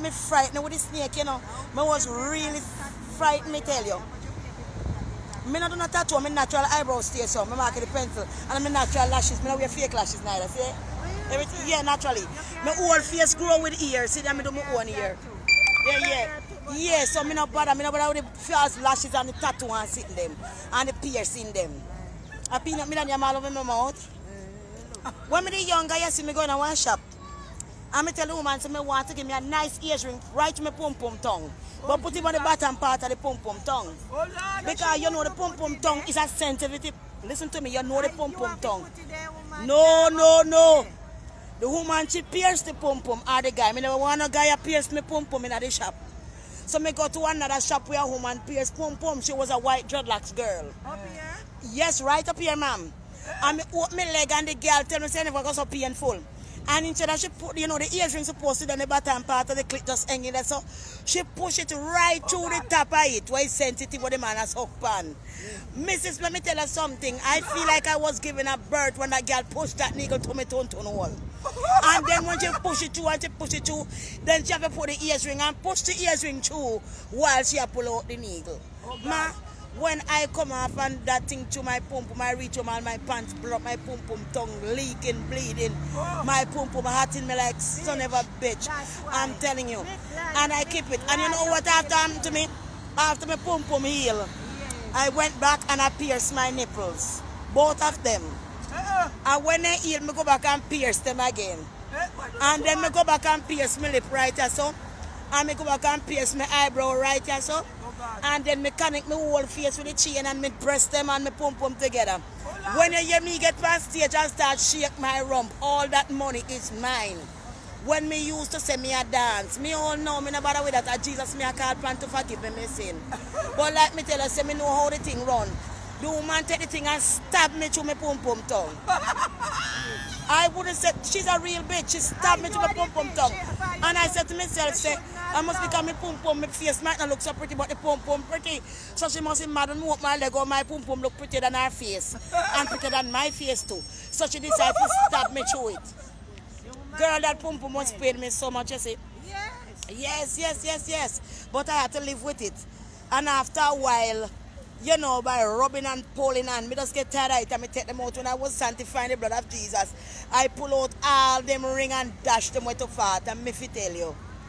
Me frightened with the snake, you know. Me was really frightened, me tell you. Me not do no tattoo, me natural eyebrow stay so. Me mark the pencil. And me natural lashes. Me not wear fake lashes neither, see? Everything, yeah, naturally. My whole face grow with ears. See that me do my own ear. Yeah. Yeah, so me not bother. Me not bother with the false lashes and the tattoo and sitting them. And the piercing them. I peanut me and all over my mouth. When me the younger, you see me going to one shop. And me tell the woman, so me want to give me a nice earring right to my pum-pum tongue. But put it on the bottom part of the pum-pum tongue. Because you know the pum-pum tongue is a sensitive. Listen to me, you know the pum-pum tongue. No. The woman, she pierced the pum-pum or the guy. Me never want a guy to pierce me pum-pum in the shop. So me go to another shop where a woman pierced pum-pum. She was a white dreadlocks girl. Up here? Yes, right up here, ma'am. And me open my leg and the girl tell me, say, never got so painful. And instead of she put, you know, the earring supposed to be on the bottom part of the clit just hanging there. So she push it right through the top of it, where it's sensitive what the man has hooked pan. Mrs., let me tell her something. I feel like I was giving a birth when that girl pushed that needle to me tongue hole. And then when she push it through, then she have to put the earring and push the earring through while she pull out the needle. Ma, when I come off and that thing to my pum-pum, I reach home and my pants block, my pum-pum tongue leaking, bleeding. My pum-pum hot in me like son of a bitch. I'm telling you. And I keep it. And you know what after happened to me? After my pum-pum heal, I went back and I pierced my nipples. Both of them. And when they heal, I go back and pierce them again. And then I go back and pierce my lip right here so. And I go back and pierce my eyebrow right here so. And then I connect my whole face with the chain and I press them and my pum-pum together. When you hear me get on stage and start shake my rump, all that money is mine. When me used to say me a dance, me all know me no bother with that. Jesus me a call plan to forgive me sin. But like me tell her, say me know how the thing run. The woman take the thing and stab me through my pum-pum tongue. I wouldn't say she's a real bitch. She stabbed me to my pum-pum tongue. And I said to myself, say, I must become my pum-pum. My face might not look so pretty, but the pum-pum pretty. So she must be mad and walk my leg or my pum-pum look prettier than her face. And prettier than my face too. So she decided to stab me through it. Girl, that pum-pum once paid me so much, you see. Yes. But I had to live with it. And after a while, you know, by rubbing and pulling and me just get tired of it and me take them out when I was sanctifying the blood of Jesus. I pull out all them ring and dash them with a fart and me fi tell you.